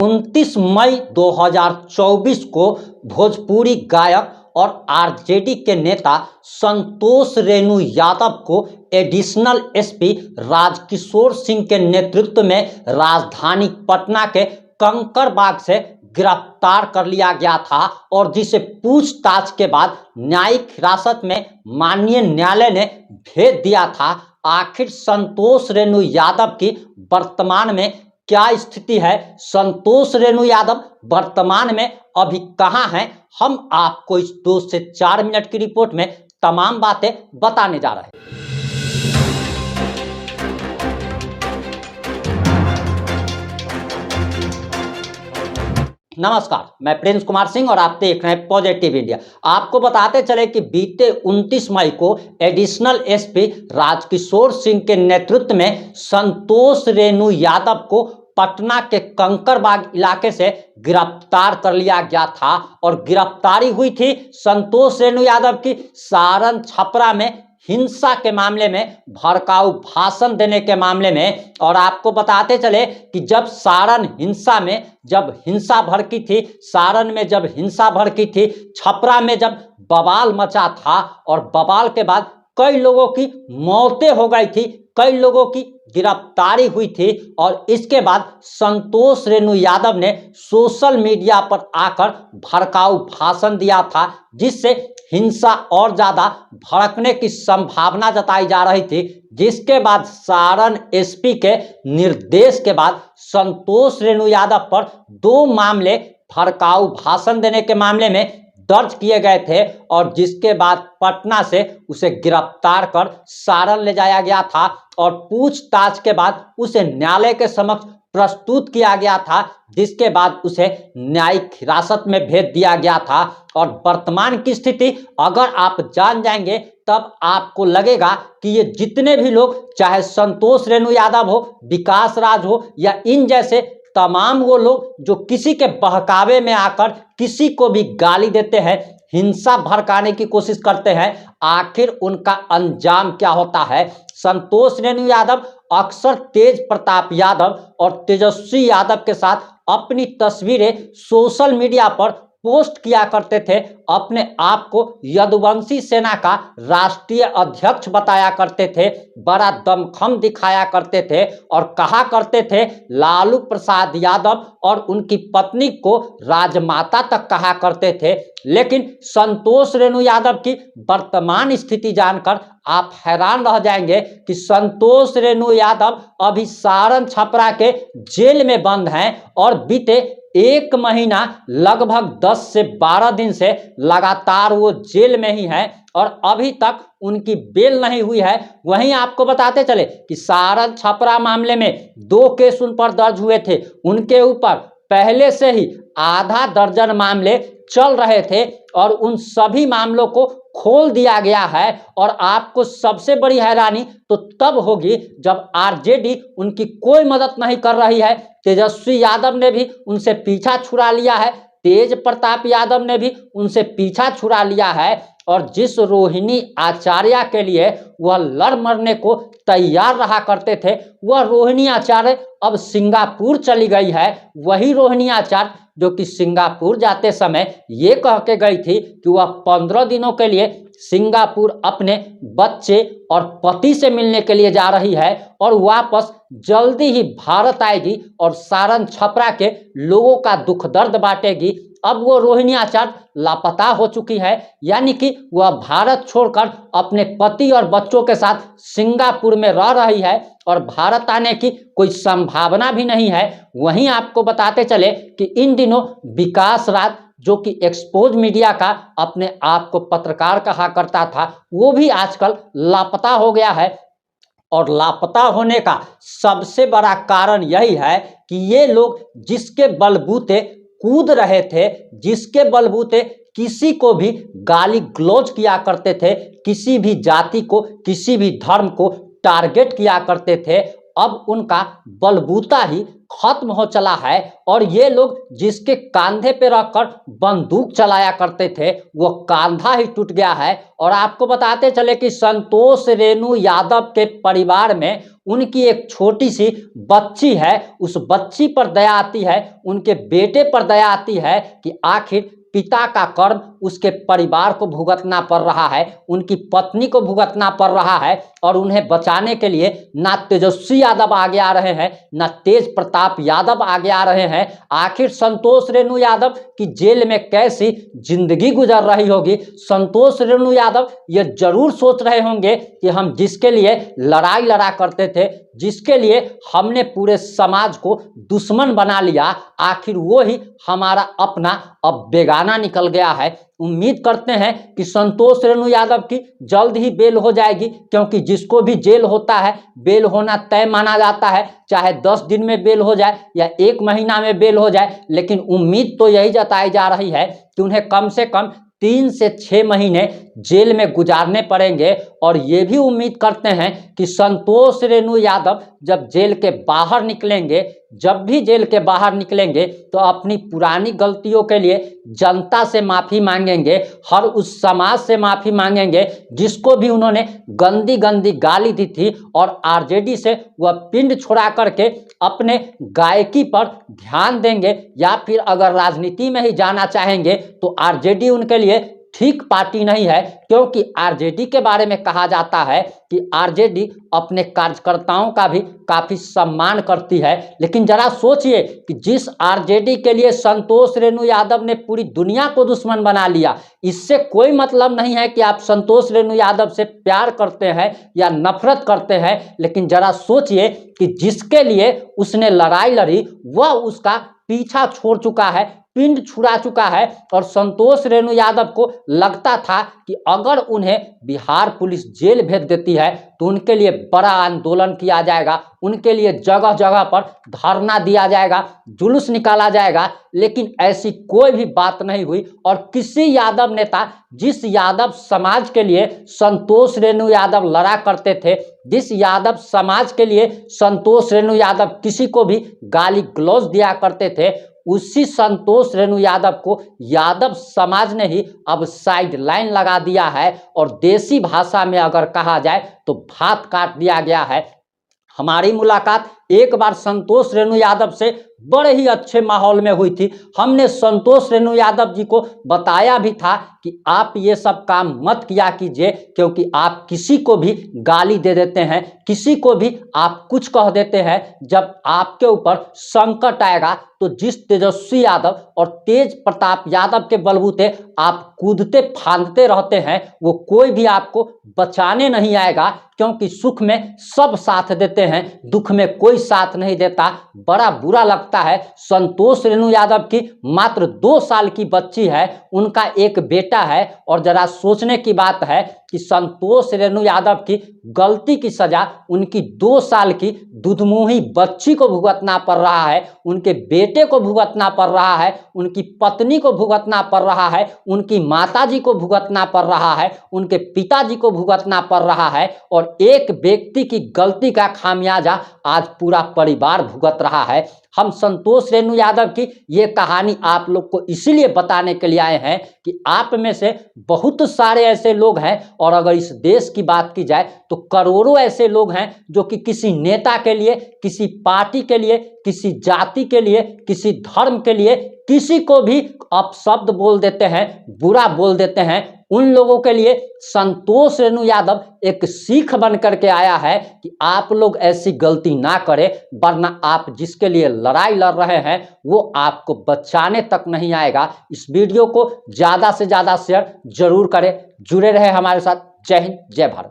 29 मई 2024 को भोजपुरी गायक और आरजेडी के नेता संतोष रेणु यादव को एडिशनल एसपी राजकिशोर सिंह के नेतृत्व में राजधानी पटना के कंकड़बाग से गिरफ्तार कर लिया गया था और जिसे पूछताछ के बाद न्यायिक हिरासत में माननीय न्यायालय ने भेज दिया था। आखिर संतोष रेणु यादव की वर्तमान में क्या स्थिति है, संतोष रेणु यादव वर्तमान में अभी कहां हैं, हम आपको इस 2 से 4 मिनट की रिपोर्ट में तमाम बातें बताने जा रहे हैं। नमस्कार, मैं प्रिंस कुमार सिंह और आप देख रहे हैं पॉजिटिव इंडिया। आपको बताते चले कि बीते 29 मई को एडिशनल एसपी राजकिशोर सिंह के नेतृत्व में संतोष रेणु यादव को पटना के कंकड़बाग इलाके से गिरफ्तार कर लिया गया था और गिरफ्तारी हुई थी संतोष रेणु यादव की सारण छपरा में हिंसा के मामले में, भड़काऊ भाषण देने के मामले में। और आपको बताते चले कि जब सारण हिंसा में जब हिंसा भड़की थी, सारण में जब हिंसा भड़की थी, छपरा में जब बवाल मचा था और बवाल के बाद कई लोगों की मौतें हो गई थी, कई लोगों की गिरफ्तारी हुई थी और इसके बाद संतोष रेणु यादव ने सोशल मीडिया पर आकर भड़काऊ भाषण दिया था, जिससे हिंसा और ज्यादा भड़कने की संभावना जताई जा रही थी। जिसके बाद सारण एसपी के निर्देश के बाद संतोष रेणु यादव पर 2 मामले भड़काऊ भाषण देने के मामले में दर्ज किए गए थे और जिसके बाद पटना से उसे गिरफ्तार कर सारण ले जाया गया था और पूछताछ के बाद उसे न्यायालय के समक्ष प्रस्तुत किया गया था, जिसके बाद उसे न्यायिक हिरासत में भेज दिया गया था। और वर्तमान की स्थिति अगर आप जान जाएंगे तब आपको लगेगा कि ये जितने भी लोग, चाहे संतोष रेणु यादव हो, विकास राज हो या इन जैसे तमाम वो लोग जो किसी के बहकावे में आकर किसी को भी गाली देते हैं, हिंसा भड़काने की कोशिश करते हैं, आखिर उनका अंजाम क्या होता है। संतोष रेणु यादव अक्सर तेज प्रताप यादव और तेजस्वी यादव के साथ अपनी तस्वीरें सोशल मीडिया पर पोस्ट किया करते थे, अपने आप को यदुवंशी सेना का राष्ट्रीय अध्यक्ष बताया करते थे, बड़ा दमखम दिखाया करते थे और कहा करते थे लालू प्रसाद यादव और उनकी पत्नी को राजमाता तक कहा करते थे। लेकिन संतोष रेणु यादव की वर्तमान स्थिति जानकर आप हैरान रह जाएंगे कि संतोष रेणु यादव अभी सारण छपरा के जेल में बंद हैं और बीते 1 महीना लगभग 10 से 12 दिन से लगातार वो जेल में ही है और अभी तक उनकी बेल नहीं हुई है। वहीं आपको बताते चले कि सारण छपरा मामले में 2 केस उन पर दर्ज हुए थे, उनके ऊपर पहले से ही आधा दर्जन मामले चल रहे थे और उन सभी मामलों को खोल दिया गया है। और आपको सबसे बड़ी हैरानी तो तब होगी जब आरजेडी उनकी कोई मदद नहीं कर रही है। तेजस्वी यादव ने भी उनसे पीछा छुड़ा लिया है, तेज प्रताप यादव ने भी उनसे पीछा छुड़ा लिया है और जिस रोहिणी आचार्य के लिए वह लड़ मरने को तैयार रहा करते थे, वह रोहिणी आचार्य अब सिंगापुर चली गई है। वही रोहिणी आचार्य जो कि सिंगापुर जाते समय ये कह के गई थी कि वह 15 दिनों के लिए सिंगापुर अपने बच्चे और पति से मिलने के लिए जा रही है और वापस जल्दी ही भारत आएगी और सारण छपरा के लोगों का दुख दर्द बांटेगी। अब वो रोहिणी आचार्य लापता हो चुकी है, यानी कि वह भारत छोड़कर अपने पति और बच्चों के साथ सिंगापुर में रह रही है और भारत आने की कोई संभावना भी नहीं है। वहीं आपको बताते चले कि इन दिनों विकास राज जो कि एक्सपोज मीडिया का अपने आप को पत्रकार कहा करता था, वो भी आजकल लापता हो गया है और लापता होने का सबसे बड़ा कारण यही है कि ये लोग जिसके बलबूते कूद रहे थे, जिसके बलबूते किसी को भी गाली गलौज किया करते थे, किसी भी जाति को, किसी भी धर्म को टारगेट किया करते थे, अब उनका बलबूता ही खत्म हो चला है और ये लोग जिसके कंधे पे रखकर बंदूक चलाया करते थे वो कंधा ही टूट गया है। और आपको बताते चले कि संतोष रेणु यादव के परिवार में उनकी एक छोटी सी बच्ची है, उस बच्ची पर दया आती है, उनके बेटे पर दया आती है कि आखिर पिता का कर्म उसके परिवार को भुगतना पड़ रहा है, उनकी पत्नी को भुगतना पड़ रहा है और उन्हें बचाने के लिए ना तेजस्वी यादव आगे आ रहे हैं, ना तेज प्रताप यादव आगे आ रहे हैं। आखिर संतोष रेणु यादव की जेल में कैसी जिंदगी गुजर रही होगी। संतोष रेणु यादव ये जरूर सोच रहे होंगे कि हम जिसके लिए लड़ाई लड़ा करते थे, जिसके लिए हमने पूरे समाज को दुश्मन बना लिया, आखिर वो ही हमारा अपना अब बेगाना निकल गया है। उम्मीद करते हैं कि संतोष रेणु यादव की जल्द ही बेल हो जाएगी, क्योंकि जिसको भी जेल होता है बेल होना तय माना जाता है, चाहे 10 दिन में बेल हो जाए या 1 महीना में बेल हो जाए। लेकिन उम्मीद तो यही जताई जा रही है कि उन्हें कम से कम 3 से 6 महीने जेल में गुजारने पड़ेंगे। और ये भी उम्मीद करते हैं कि संतोष रेणु यादव जब जेल के बाहर निकलेंगे, जब भी जेल के बाहर निकलेंगे तो अपनी पुरानी गलतियों के लिए जनता से माफ़ी मांगेंगे, हर उस समाज से माफ़ी मांगेंगे जिसको भी उन्होंने गंदी गंदी गाली दी थी, और आरजेडी से वह पिंड छुड़ा करके अपने गायकी पर ध्यान देंगे। या फिर अगर राजनीति में ही जाना चाहेंगे तो आरजेडी उनके लिए ठीक पार्टी नहीं है, क्योंकि आरजेडी के बारे में कहा जाता है कि आरजेडी अपने कार्यकर्ताओं का भी काफी सम्मान करती है। लेकिन जरा सोचिए कि जिस आरजेडी के लिए संतोष रेणु यादव ने पूरी दुनिया को दुश्मन बना लिया, इससे कोई मतलब नहीं है कि आप संतोष रेणु यादव से प्यार करते हैं या नफरत करते हैं, लेकिन जरा सोचिए कि जिसके लिए उसने लड़ाई लड़ी वह उसका पीछा छोड़ चुका है, पिंड छुड़ा चुका है। और संतोष रेणु यादव को लगता था कि अगर उन्हें बिहार पुलिस जेल भेज देती है तो उनके लिए बड़ा आंदोलन किया जाएगा, उनके लिए जगह जगह पर धरना दिया जाएगा, जुलूस निकाला जाएगा। लेकिन ऐसी कोई भी बात नहीं हुई और किसी यादव नेता, जिस यादव समाज के लिए संतोष रेणु यादव लड़ा करते थे, जिस यादव समाज के लिए संतोष रेणु यादव किसी को भी गाली गलौज दिया करते थे, उसी संतोष रेणु यादव को यादव समाज ने ही अब साइड लाइन लगा दिया है और देसी भाषा में अगर कहा जाए तो भात काट दिया गया है। हमारी मुलाकात एक बार संतोष रेणु यादव से बड़े ही अच्छे माहौल में हुई थी। हमने संतोष रेणु यादव जी को बताया भी था कि आप ये सब काम मत किया कीजिए, क्योंकि आप किसी को भी गाली दे देते हैं, किसी को भी आप कुछ कह देते हैं। जब आपके ऊपर संकट आएगा तो जिस तेजस्वी यादव और तेज प्रताप यादव के बलबूते आप कूदते फांदते रहते हैं, वो कोई भी आपको बचाने नहीं आएगा, क्योंकि सुख में सब साथ देते हैं, दुख में कोई साथ नहीं देता। बड़ा बुरा लगता है। संतोष रेणु यादव की मात्र 2 साल की बच्ची है, उनका एक बेटा है, और जरा सोचने की बात है कि संतोष रेणु यादव की गलती की सजा उनकी 2 साल की दुधमुही बच्ची को भुगतना पड़ रहा है, उनके बेटे को भुगतना पड़ रहा है, उनकी पत्नी को भुगतना पड़ रहा है, उनकी माताजी को भुगतना पड़ रहा है, उनके पिताजी को भुगतना पड़ रहा है। और एक व्यक्ति की गलती का खामियाजा आज पूरा परिवार भुगत रहा है। हम संतोष रेणु यादव की ये कहानी आप लोग को इसीलिए बताने के लिए आए हैं कि आप में से बहुत सारे ऐसे लोग हैं, और अगर इस देश की बात की जाए तो करोड़ों ऐसे लोग हैं जो कि किसी नेता के लिए, किसी पार्टी के लिए, किसी जाति के लिए, किसी धर्म के लिए किसी को भी अपशब्द बोल देते हैं, बुरा बोल देते हैं। उन लोगों के लिए संतोष रेणु यादव एक सीख बन करके आया है कि आप लोग ऐसी गलती ना करें, वरना आप जिसके लिए लड़ाई लड़ रहे हैं वो आपको बचाने तक नहीं आएगा। इस वीडियो को ज़्यादा से ज़्यादा शेयर जरूर करें। जुड़े रहे हमारे साथ। जय हिंद, जय भारत।